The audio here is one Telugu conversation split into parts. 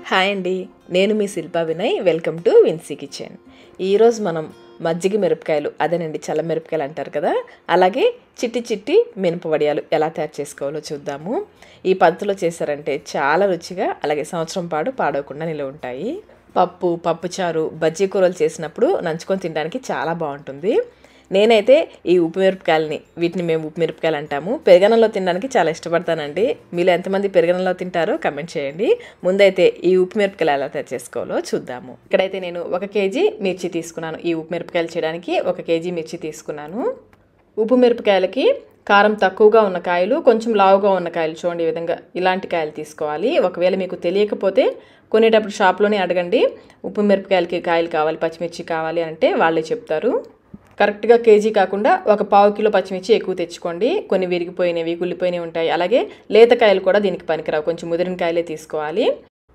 హాయ్ అండి, నేను మీ Shilpa Vinay. Welcome to Vincy kitchen. ఈరోజు మనం మజ్జిగ మిరపకాయలు, అదేనండి చల్ల మిరపకాయలు అంటారు కదా, అలాగే చిట్టి చిట్టి మినప వడియాలు ఎలా తయారు చేసుకోవాలో చూద్దాము. ఈ పద్ధతిలో చేశారంటే చాలా రుచిగా, అలాగే సంవత్సరం పాటు పాడవకుండా నిలవ ఉంటాయి. పప్పుచారు, బజ్జీ కూరలు చేసినప్పుడు నంచుకొని తినడానికి చాలా బాగుంటుంది. నేనైతే ఈ ఉప్పు మిరపకాయలని, వీటిని మేము ఉప్పు మిరపకాయలు అంటాము, పెరుగన్నంలో తినడానికి చాలా ఇష్టపడతానండి. మీలో ఎంతమంది పెరుగన్నంలో తింటారో కమెంట్ చేయండి. ముందైతే ఈ ఉప్పు మిరపకాయలు ఎలా తయారు చేసుకోవాలో చూద్దాము. ఇక్కడైతే నేను 1 కేజీ మిర్చి తీసుకున్నాను. ఈ ఉప్పు మిరపకాయలు చేయడానికి 1 కేజీ మిర్చి తీసుకున్నాను. ఉప్పు మిరపకాయలకి కారం తక్కువగా ఉన్న కాయలు, కొంచెం లావుగా ఉన్న కాయలు చూడండి, ఈ విధంగా ఇలాంటి కాయలు తీసుకోవాలి. ఒకవేళ మీకు తెలియకపోతే కొనేటప్పుడు షాప్లోనే అడగండి, ఉప్పు మిరపకాయలకి కాయలు కావాలి, పచ్చిమిర్చి కావాలి అంటే వాళ్ళే చెప్తారు. కరెక్ట్గా కేజీ కాకుండా 1/4 కిలో పచ్చిమిర్చి ఎక్కువ తెచ్చుకోండి. కొన్ని విరిగిపోయినవి, కుళ్ళిపోయినవి ఉంటాయి. అలాగే లేతకాయలు కూడా దీనికి పనికిరావు, కొంచెం ముదిరిన కాయలే తీసుకోవాలి.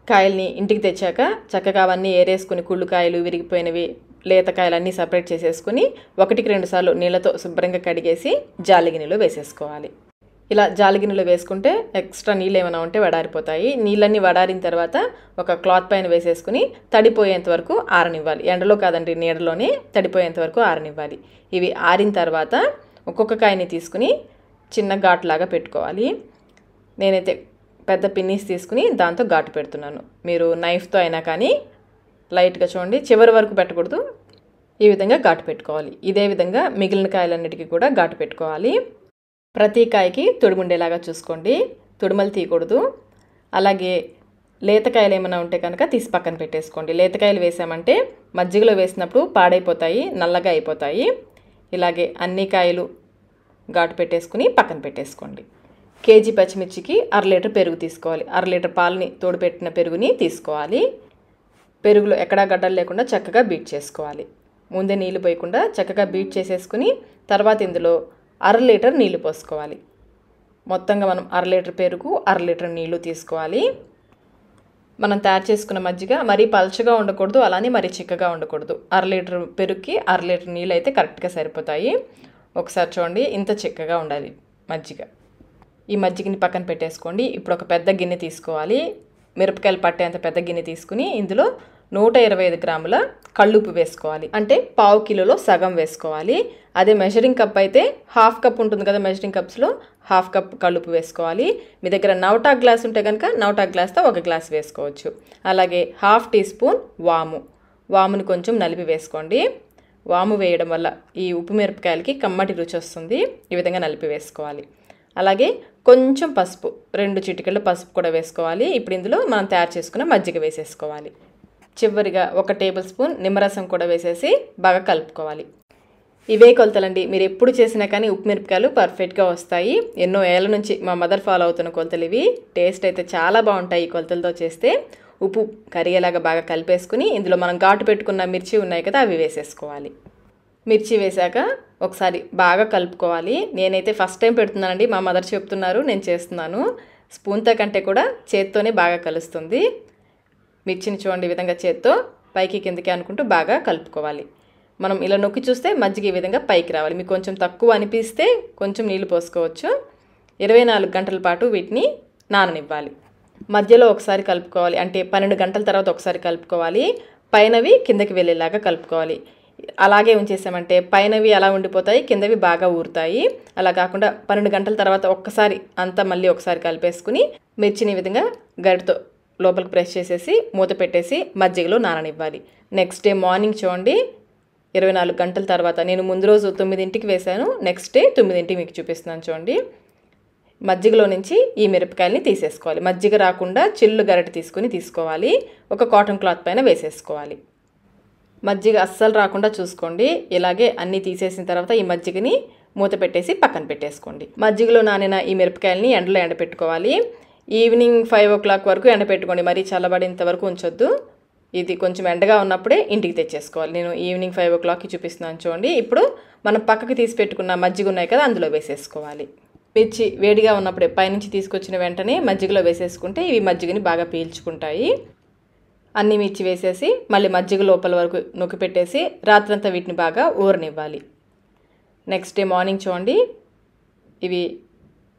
కాయల్ని ఇంటికి తెచ్చాక చక్కగా అవన్నీ ఏరేసుకుని, కుళ్ళు కాయలు, విరిగిపోయినవి, లేతకాయలు అన్నీ సపరేట్ చేసేసుకుని 1కి 2 సార్లు నీళ్ళతో శుభ్రంగా కడిగేసి జాలి గిన్నెలో వేసేసుకోవాలి. ఇలా జాలి గిన్నెలో వేసుకుంటే ఎక్స్ట్రా నీళ్ళు ఏమైనా ఉంటే వడారిపోతాయి. నీళ్ళన్నీ వడారిన తర్వాత ఒక క్లాత్ పైన వేసేసుకుని తడిపోయేంత వరకు ఆరనివ్వాలి. ఎండలో కాదండి, నీడలోనే తడిపోయేంత వరకు ఆరనివ్వాలి. ఇవి ఆరిన తర్వాత ఒక్కొక్క కాయని తీసుకుని చిన్న ఘాటులాగా పెట్టుకోవాలి. నేనైతే పెద్ద పిన్నీస్ తీసుకుని దాంతో ఘాటు పెడుతున్నాను. మీరు నైఫ్తో అయినా కానీ లైట్గా చూడండి, చివరి వరకు పెట్టకూడదు, ఈ విధంగా ఘాటు పెట్టుకోవాలి. ఇదే విధంగా మిగిలిన కాయలన్నిటికీ కూడా ఘాటు పెట్టుకోవాలి. ప్రతి కాయకి తొడుముండేలాగా చూసుకోండి, తొడుమలు తీయకూడదు. అలాగే లేతకాయలు ఏమైనా ఉంటే కనుక తీసి పక్కన పెట్టేసుకోండి. లేతకాయలు వేసామంటే మజ్జిగలో వేసినప్పుడు పాడైపోతాయి, నల్లగా అయిపోతాయి. ఇలాగే అన్ని కాయలు ఘాటు పెట్టేసుకుని పక్కన పెట్టేసుకోండి. కేజీ పచ్చిమిర్చికి 1/2 లీటర్ పెరుగు తీసుకోవాలి. 1/2 లీటర్ పాలని తోడుపెట్టిన పెరుగుని తీసుకోవాలి. పెరుగులో ఎక్కడా గడ్డలు లేకుండా చక్కగా బీట్ చేసుకోవాలి. ముందే నీళ్ళు పోయకుండా చక్కగా బీట్ చేసేసుకుని తర్వాత ఇందులో 1/2 లీటర్ నీళ్లు పోసుకోవాలి. మొత్తంగా మనం 1/2 లీటర్ పెరుగు, 1/2 లీటర్ నీళ్లు తీసుకోవాలి. మనం తయారు చేసుకున్న మజ్జిగ మరీ పల్చగా ఉండకూడదు, అలానే మరీ చిక్కగా ఉండకూడదు. 1/2 లీటర్ పెరుగుకి 1/2 లీటర్ నీళ్ళు అయితే కరెక్ట్గా సరిపోతాయి. ఒకసారి చూడండి, ఇంత చిక్కగా ఉండాలి మజ్జిగ. ఈ మజ్జిగని పక్కన పెట్టేసుకోండి. ఇప్పుడు ఒక పెద్ద గిన్నె తీసుకోవాలి. మిరపకాయలు పట్టేంత పెద్ద గిన్నె తీసుకుని ఇందులో 125 గ్రాముల కళ్ళుప్పు వేసుకోవాలి. అంటే 1/4 కిలోలో సగం వేసుకోవాలి. అదే మెజరింగ్ కప్ అయితే 1/2 కప్ ఉంటుంది కదా, మెజరింగ్ కప్స్లో 1/2 కప్ కళ్ళుప్పు వేసుకోవాలి. మీ దగ్గర నవటాక్ గ్లాస్ ఉంటే కనుక నవటాక్ గ్లాస్తో 1 గ్లాస్ వేసుకోవచ్చు. అలాగే 1/2 టీ స్పూన్ వాముని కొంచెం నలిపి వేసుకోండి. వాము వేయడం వల్ల ఈ ఉప్పు మిరపకాయలకి కమ్మటి రుచి వస్తుంది. ఈ విధంగా నలిపి వేసుకోవాలి. అలాగే కొంచెం పసుపు, 2 చిటికెళ్ళు పసుపు కూడా వేసుకోవాలి. ఇప్పుడు ఇందులో మనం తయారు చేసుకున్న మజ్జిగ వేసేసుకోవాలి. చివరిగా 1 టేబుల్ స్పూన్ నిమ్మరసం కూడా వేసేసి బాగా కలుపుకోవాలి. ఇవే కొలతలండి, మీరు ఎప్పుడు చేసినా కానీ ఉప్పు మిరపకాయలు పర్ఫెక్ట్గా వస్తాయి. ఎన్నో ఏళ్ళ నుంచి మా మదర్ ఫాలో అవుతున్న కొలతలు ఇవి. టేస్ట్ అయితే చాలా బాగుంటాయి ఈ కొలతలతో చేస్తే. ఉప్పు కరిగేలాగా బాగా కలిపేసుకుని ఇందులో మనం ఘాటు పెట్టుకున్న మిర్చి ఉన్నాయి కదా, అవి వేసేసుకోవాలి. మిర్చి వేసాక ఒకసారి బాగా కలుపుకోవాలి. నేనైతే ఫస్ట్ టైం పెడుతున్నానండి, మా మదర్ చెప్తున్నారు, నేను చేస్తున్నాను. స్పూన్తో కంటే కూడా చేత్తోనే బాగా కలుస్తుంది. మిర్చిని చూడండి, ఈ విధంగా చేత్తో పైకి కిందకి అనుకుంటూ బాగా కలుపుకోవాలి. మనం ఇలా నొక్కి చూస్తే మజ్జిగ ఈ విధంగా పైకి రావాలి. మీకు కొంచెం తక్కువ అనిపిస్తే కొంచెం నీళ్లు పోసుకోవచ్చు. 24 గంటల పాటు వీటిని నాననివ్వాలి. మధ్యలో ఒకసారి కలుపుకోవాలి, అంటే 12 గంటల తర్వాత ఒకసారి కలుపుకోవాలి. పైనవి కిందకి వెళ్ళేలాగా కలుపుకోవాలి. అలాగే ఉంచేసామంటే పైనవి అలా ఉండిపోతాయి, కిందవి బాగా ఊరుతాయి. అలా కాకుండా 12 గంటల తర్వాత ఒక్కసారి అంతా మళ్ళీ ఒకసారి కలిపేసుకుని మిర్చిని ఈ విధంగా గరిటతో లోపలికి ప్రెస్ చేసేసి మూత పెట్టేసి మజ్జిగలో నాననివ్వాలి. నెక్స్ట్ డే మార్నింగ్ చూడండి, 24 గంటల తర్వాత, నేను ముందు రోజు 9ంటికి వేశాను, నెక్స్ట్ డే 9ంటికి మీకు చూపిస్తున్నాను చూడండి. మజ్జిగలో నుంచి ఈ మిరపకాయలని తీసేసుకోవాలి. మజ్జిగ రాకుండా చిల్లు గరిటె తీసుకుని తీసుకోవాలి. ఒక కాటన్ క్లాత్ పైన వేసేసుకోవాలి. మజ్జిగ అస్సలు రాకుండా చూసుకోండి. ఇలాగే అన్నీ తీసేసిన తర్వాత ఈ మజ్జిగని మూత పెట్టేసి పక్కన పెట్టేసుకోండి. మజ్జిగలో నానిన ఈ మిరపకాయలని ఎండలో ఎండపెట్టుకోవాలి. ఈవినింగ్ 5 o'clock వరకు ఎండపెట్టుకోండి, మరీ చల్లబడేంత వరకు ఉంచొద్దు. ఇది కొంచెం ఎండగా ఉన్నప్పుడే ఇంటికి తెచ్చేసుకోవాలి. నేను ఈవినింగ్ 5 o'clockకి చూపిస్తున్నాను చూడండి. ఇప్పుడు మనం పక్కకి తీసి పెట్టుకున్న మజ్జిగ ఉన్నాయి కదా, అందులో వేసేసుకోవాలి. మిర్చి వేడిగా ఉన్నప్పుడే పైనుంచి తీసుకొచ్చిన వెంటనే మజ్జిగలో వేసేసుకుంటే ఇవి మజ్జిగని బాగా పీల్చుకుంటాయి. అన్ని మిర్చి వేసేసి మళ్ళీ మజ్జిగ లోపల వరకు నొక్కి పెట్టేసి రాత్రంతా వీటిని బాగా ఊరనివ్వాలి. నెక్స్ట్ డే మార్నింగ్ చూడండి, ఇవి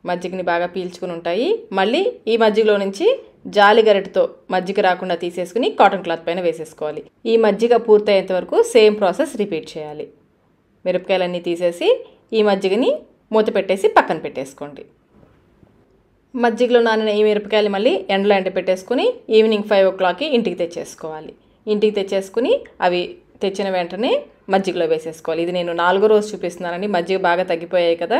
మజ్జిగని బాగా పీల్చుకుని ఉంటాయి. మళ్ళీ ఈ మజ్జిగలో నుంచి జాలి గరిటెతో మజ్జిగ రాకుండా తీసేసుకుని కాటన్ క్లాత్ పైన వేసేసుకోవాలి. ఈ మజ్జిగ పూర్తయ్యేంత వరకు సేమ్ ప్రాసెస్ రిపీట్ చేయాలి. మిరపకాయలన్నీ తీసేసి ఈ మజ్జిగని మూత పెట్టేసి పక్కన పెట్టేసుకోండి. మజ్జిగలో నానిన ఈ మిరపకాయలు మళ్ళీ ఎండలో ఎండపెట్టేసుకుని ఈవినింగ్ 5 o'clockకి ఇంటికి తెచ్చేసుకోవాలి. ఇంటికి తెచ్చేసుకుని అవి తెచ్చిన వెంటనే మజ్జిగలో వేసేసుకోవాలి. ఇది నేను 4వ రోజు చూపిస్తున్నానండి. మజ్జిగ బాగా తగ్గిపోయాయి కదా.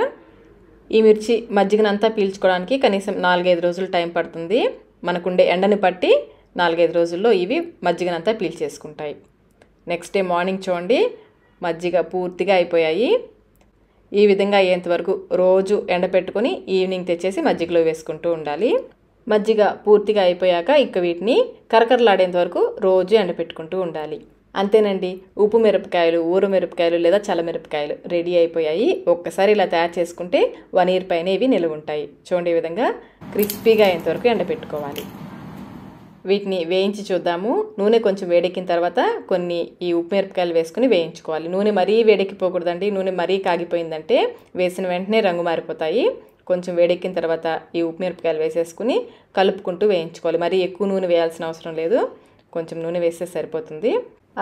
ఈ మిర్చి మజ్జిగనంతా పీల్చుకోవడానికి కనీసం 4-5 రోజులు టైం పడుతుంది. మనకుండే ఎండని పట్టి 4-5 రోజుల్లో ఇవి మజ్జిగనంతా పీల్చేసుకుంటాయి. నెక్స్ట్ డే మార్నింగ్ చూడండి, మజ్జిగ పూర్తిగా అయిపోయాయి. ఈ విధంగా అయ్యేంతవరకు రోజు ఎండపెట్టుకొని ఈవినింగ్ తెచ్చేసి మజ్జిగలో వేసుకుంటూ ఉండాలి. మజ్జిగ పూర్తిగా అయిపోయాక ఇక వీటిని కరకరలాడేంత వరకు రోజు ఎండపెట్టుకుంటూ ఉండాలి. అంతేనండి, ఉప్పు మిరపకాయలు, ఊరు మిరపకాయలు లేదా చల్లమిరపకాయలు రెడీ అయిపోయాయి. ఒక్కసారి ఇలా తయారు చేసుకుంటే 1 year పైన ఇవి నిలువ ఉంటాయి. చూడండి, ఈ విధంగా క్రిస్పీగా అయ్యేంతవరకు ఎండపెట్టుకోవాలి. వీటిని వేయించి చూద్దాము. నూనె కొంచెం వేడెక్కిన తర్వాత కొన్ని ఈ ఉప్పు మిరపకాయలు వేసుకుని వేయించుకోవాలి. నూనె మరీ వేడెక్కిపోకూడదండి. నూనె మరీ కాగిపోయిందంటే వేసిన వెంటనే రంగు మారిపోతాయి. కొంచెం వేడెక్కిన తర్వాత ఈ ఉప్పు మిరపకాయలు వేసేసుకుని కలుపుకుంటూ వేయించుకోవాలి. మరీ ఎక్కువ నూనె వేయాల్సిన అవసరం లేదు, కొంచెం నూనె వేస్తే సరిపోతుంది.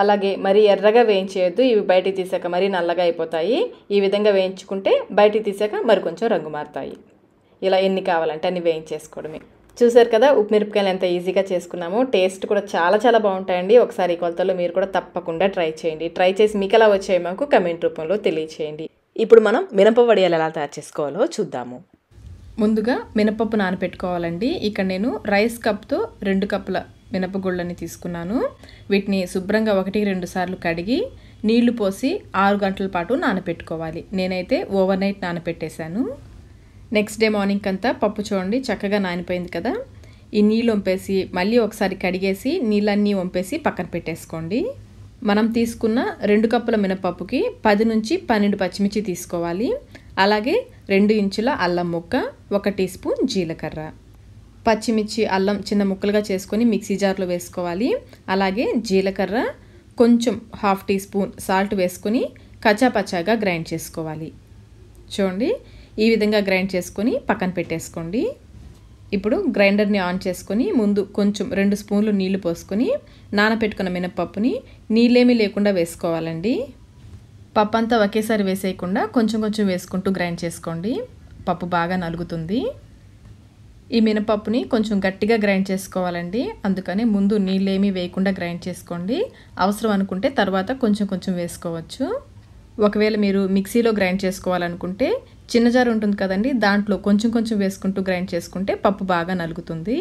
అలాగే మరీ ఎర్రగా వేయించేయద్దు, ఇవి బయటికి తీసాక మరీ నల్లగా అయిపోతాయి. ఈ విధంగా వేయించుకుంటే బయటికి తీసాక మరి కొంచెం రంగు మారుతాయి. ఇలా ఎన్ని కావాలంటే అన్ని వేయించేసుకోవడమే. చూసారు కదా, ఉప్పు మిరపకాయలు ఎంత ఈజీగా చేసుకున్నామో. టేస్ట్ కూడా చాలా చాలా బాగుంటాయండి. ఒకసారి ఈ కొలతల్లో మీరు కూడా తప్పకుండా ట్రై చేయండి. ట్రై చేసి మీకు ఎలా వచ్చాయి మాకు కమెంట్ రూపంలో తెలియచేయండి. ఇప్పుడు మనం మినప వడియాలు ఎలా తయారు చేసుకోవాలో చూద్దాము. ముందుగా మినపప్పు నానపెట్టుకోవాలండి. ఇక్కడ నేను రైస్ కప్తో 2 కప్పుల మినపగుళ్ళని తీసుకున్నాను. వీటిని శుభ్రంగా 1-2 సార్లు కడిగి నీళ్లు పోసి 6 గంటల పాటు నానపెట్టుకోవాలి. నేనైతే ఓవర్ నైట్ నానపెట్టేశాను. నెక్స్ట్ డే మార్నింగ్ అంతా పప్పు చూడండి చక్కగా నానిపోయింది కదా. ఈ నీళ్ళు వంపేసి మళ్ళీ ఒకసారి కడిగేసి నీళ్ళన్నీ వంపేసి పక్కన పెట్టేసుకోండి. మనం తీసుకున్న 2 కప్పుల మినపప్పుకి 10 నుంచి 12 పచ్చిమిర్చి తీసుకోవాలి. అలాగే 2 ఇంచుల అల్లం ముక్క, 1 టీ స్పూన్ జీలకర్ర. పచ్చిమిర్చి అల్లం చిన్న ముక్కలుగా చేసుకొని మిక్సీ జార్లో వేసుకోవాలి. అలాగే జీలకర్ర కొంచెం 1/2 టీ స్పూన్ సాల్ట్ వేసుకొని కచ్చాపచ్చాగా గ్రైండ్ చేసుకోవాలి. చూడండి, ఈ విధంగా గ్రైండ్ చేసుకొని పక్కన పెట్టేసుకోండి. ఇప్పుడు గ్రైండర్ని ఆన్ చేసుకొని ముందు కొంచెం 2 స్పూన్లు నీళ్లు పోసుకొని నానపెట్టుకున్న మినపప్పుని నీళ్ళేమీ లేకుండా వేసుకోవాలండి. పప్పు అంతా ఒకేసారి వేసేయకుండా కొంచెం కొంచెం వేసుకుంటూ గ్రైండ్ చేసుకోండి. పప్పు బాగా నలుగుతుంది. ఈ మినపప్పుని కొంచెం గట్టిగా గ్రైండ్ చేసుకోవాలండి. అందుకని ముందు నీళ్ళేమీ వేయకుండా గ్రైండ్ చేసుకోండి. అవసరం అనుకుంటే తర్వాత కొంచెం కొంచెం వేసుకోవచ్చు. ఒకవేళ మీరు మిక్సీలో గ్రైండ్ చేసుకోవాలనుకుంటే చిన్న జార్ ఉంటుంది కదండి, దాంట్లో కొంచెం కొంచెం వేసుకుంటూ గ్రైండ్ చేసుకుంటే పప్పు బాగా నలుగుతుంది.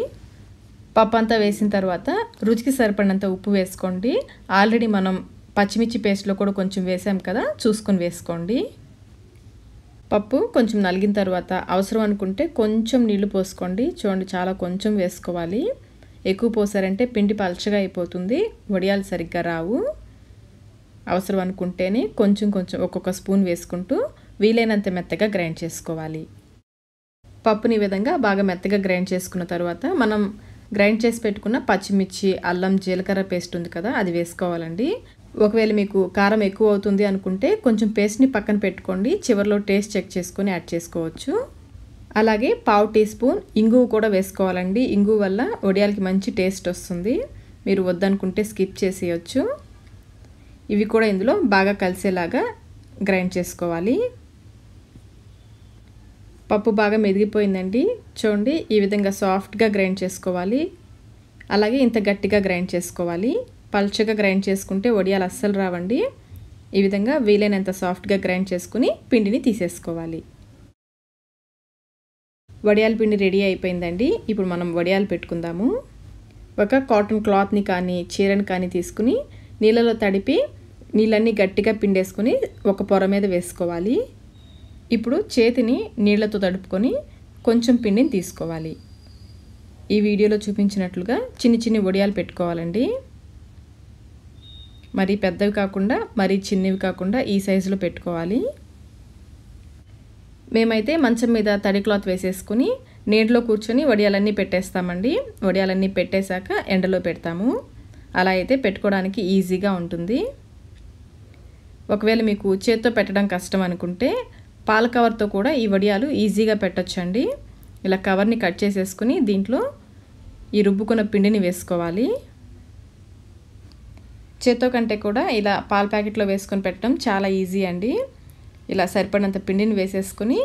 పప్పు అంతా వేసిన తర్వాత రుచికి సరిపడినంత ఉప్పు వేసుకోండి. ఆల్రెడీ మనం పచ్చిమిర్చి పేస్ట్లో కూడా కొంచెం వేసాం కదా, చూసుకొని వేసుకోండి. పప్పు కొంచెం నలిగిన తర్వాత అవసరం అనుకుంటే కొంచెం నీళ్లు పోసుకోండి. చూడండి, చాలా కొంచెం వేసుకోవాలి. ఎక్కువ పోసారంటే పిండి పల్చగా అయిపోతుంది, వడియాలు సరిగ్గా రావు. అవసరం అనుకుంటేనే కొంచెం కొంచెం ఒక్కొక్క స్పూన్ వేసుకుంటూ వీలైనంత మెత్తగా గ్రైండ్ చేసుకోవాలి. పప్పుని ఈ విధంగా బాగా మెత్తగా గ్రైండ్ చేసుకున్న తర్వాత మనం గ్రైండ్ చేసి పెట్టుకున్న పచ్చిమిర్చి, అల్లం, జీలకర్ర పేస్ట్ ఉంది కదా, అది వేసుకోవాలండి. ఒకవేళ మీకు కారం ఎక్కువ అవుతుంది అనుకుంటే కొంచెం పేస్ట్ని పక్కన పెట్టుకోండి. చివరిలో టేస్ట్ చెక్ చేసుకొని యాడ్ చేసుకోవచ్చు. అలాగే 1/2 టీ స్పూన్ ఇంగువ కూడా వేసుకోవాలండి. ఇంగువ వల్ల వడియాలకి మంచి టేస్ట్ వస్తుంది. మీరు వద్దనుకుంటే స్కిప్ చేసేయచ్చు. ఇవి కూడా ఇందులో బాగా కలిసేలాగా గ్రైండ్ చేసుకోవాలి. పప్పు బాగా మెదిగిపోయిందండి. చూడండి, ఈ విధంగా సాఫ్ట్గా గ్రైండ్ చేసుకోవాలి. అలాగే ఇంత గట్టిగా గ్రైండ్ చేసుకోవాలి. పల్చగా గ్రైండ్ చేసుకుంటే వడియాలు అస్సలు రావండి. ఈ విధంగా వీలైనంత సాఫ్ట్గా గ్రైండ్ చేసుకుని పిండిని తీసేసుకోవాలి. వడియాల పిండి రెడీ అయిపోయిందండి. ఇప్పుడు మనం వడియాలు పెట్టుకుందాము. ఒక కాటన్ క్లాత్ని కానీ చీరని కానీ తీసుకుని నీళ్ళలో తడిపి నీళ్ళన్నీ గట్టిగా పిండేసుకొని ఒక పొర మీద వేసుకోవాలి. ఇప్పుడు చేతిని నీళ్లతో తడుపుకొని కొంచెం పిండిని తీసుకోవాలి. ఈ వీడియోలో చూపించినట్లుగా చిన్ని చిన్ని వడియాలు పెట్టుకోవాలండి. మరీ పెద్దవి కాకుండా మరీ చిన్నవి కాకుండా ఈ సైజులో పెట్టుకోవాలి. మేమైతే మంచం మీద తడి క్లాత్ వేసేసుకుని నీడలో కూర్చొని వడియాలన్నీ పెట్టేస్తామండి. వడియాలన్నీ పెట్టేశాక ఎండలో పెడతాము. అలా అయితే పెట్టుకోవడానికి ఈజీగా ఉంటుంది. ఒకవేళ మీకు చేత్తో పెట్టడం కష్టం అనుకుంటే పాల కవర్తో కూడా ఈ వడియాలు ఈజీగా పెట్టొచ్చండి. ఇలా కవర్ని కట్ చేసేసుకుని దీంట్లో ఈ రుబ్బుకున్న పిండిని వేసుకోవాలి. చేత్తో కంటే కూడా ఇలా పాల ప్యాకెట్లో వేసుకొని పెట్టడం చాలా ఈజీ అండి. ఇలా సరిపడినంత పిండిని వేసేసుకొని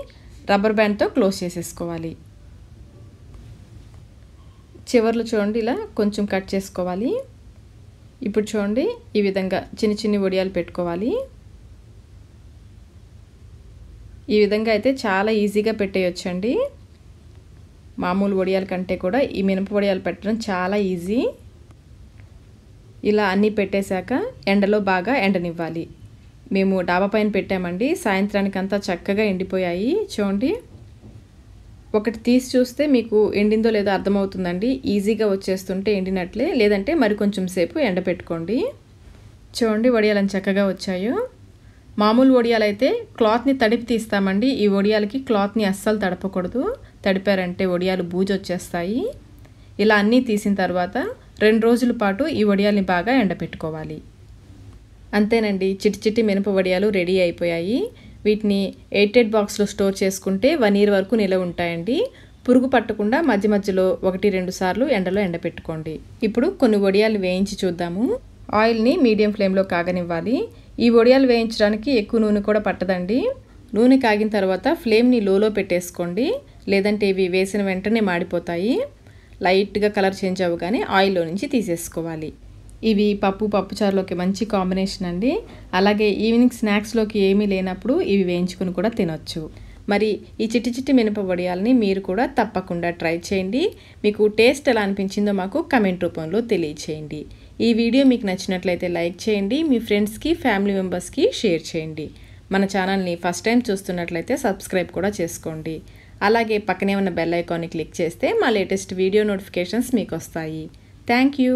రబ్బర్ బ్యాండ్తో క్లోజ్ చేసేసుకోవాలి. చివర్లు చూడండి ఇలా కొంచెం కట్ చేసుకోవాలి. ఇప్పుడు చూడండి ఈ విధంగా చిన్న చిన్న వడియాలు పెట్టుకోవాలి. ఈ విధంగా అయితే చాలా ఈజీగా పెట్టేయొచ్చండి. మామూలు వడియాల కంటే కూడా ఈ మినప వడియాలు పెట్టడం చాలా ఈజీ. ఇలా అన్నీ పెట్టేశాక ఎండలో బాగా ఎండనివ్వాలి. మేము డాబా పైన పెట్టామండి. సాయంత్రానికంతా చక్కగా ఎండిపోయాయి. చూడండి, ఒకటి తీసి చూస్తే మీకు ఎండిందో లేదో అర్థమవుతుందండి. ఈజీగా వచ్చేస్తుంటే ఎండినట్లే, లేదంటే మరి కొంచెం సేపు ఎండపెట్టుకోండి. చూడండి వడియాలని చక్కగా వచ్చాయో. మామూలు వడియాలైతే క్లాత్ని తడిపి తీస్తామండి. ఈ వడియాలకి క్లాత్ని అస్సలు తడపకూడదు. తడిపారంటే వడియాలు బూజు వచ్చేస్తాయి. ఇలా అన్నీ తీసిన తర్వాత 2 రోజుల పాటు ఈ వడియాల్ని బాగా ఎండపెట్టుకోవాలి. అంతేనండి, చిట్టి చిట్టి మినప వడియాలు రెడీ అయిపోయాయి. వీటిని ఎయిటెడ్ బాక్స్లో స్టోర్ చేసుకుంటే 1 year వరకు నిలవ ఉంటాయండి. పురుగు పట్టకుండా మధ్య మధ్యలో 1-2 సార్లు ఎండలో ఎండపెట్టుకోండి. ఇప్పుడు కొన్ని వడియాలు వేయించి చూద్దాము. ఆయిల్ని మీడియం ఫ్లేమ్లో కాగనివ్వాలి. ఈ వడియాలు వేయించడానికి ఎక్కువ నూనె కూడా పట్టదండి. నూనె కాగిన తర్వాత ఫ్లేమ్ని లోలో పెట్టేసుకోండి, లేదంటే ఇవి వేసిన వెంటనే మాడిపోతాయి. లైట్గా కలర్ చేంజ్ అవ్వగానే ఆయిల్లో నుంచి తీసేసుకోవాలి. ఇవి పప్పుచారులోకి మంచి కాంబినేషన్ అండి. అలాగే ఈవినింగ్ స్నాక్స్లోకి ఏమీ లేనప్పుడు ఇవి వేయించుకుని కూడా తినొచ్చు. మరి ఈ చిట్టి చిట్టి మినప వడియాలని మీరు కూడా తప్పకుండా ట్రై చేయండి. మీకు టేస్ట్ ఎలా అనిపించిందో మాకు కమెంట్ రూపంలో తెలియచేయండి. ఈ వీడియో మీకు నచ్చినట్లయితే లైక్ చేయండి. మీ ఫ్రెండ్స్కి, ఫ్యామిలీ మెంబర్స్కి షేర్ చేయండి. మన ఛానల్ని ఫస్ట్ టైం చూస్తున్నట్లయితే సబ్స్క్రైబ్ కూడా చేసుకోండి. అలాగే పక్కనే ఉన్న బెల్ ఐకాన్ని క్లిక్ చేస్తే మా లేటెస్ట్ వీడియో నోటిఫికేషన్స్ మీకు వస్తాయి. Thank you.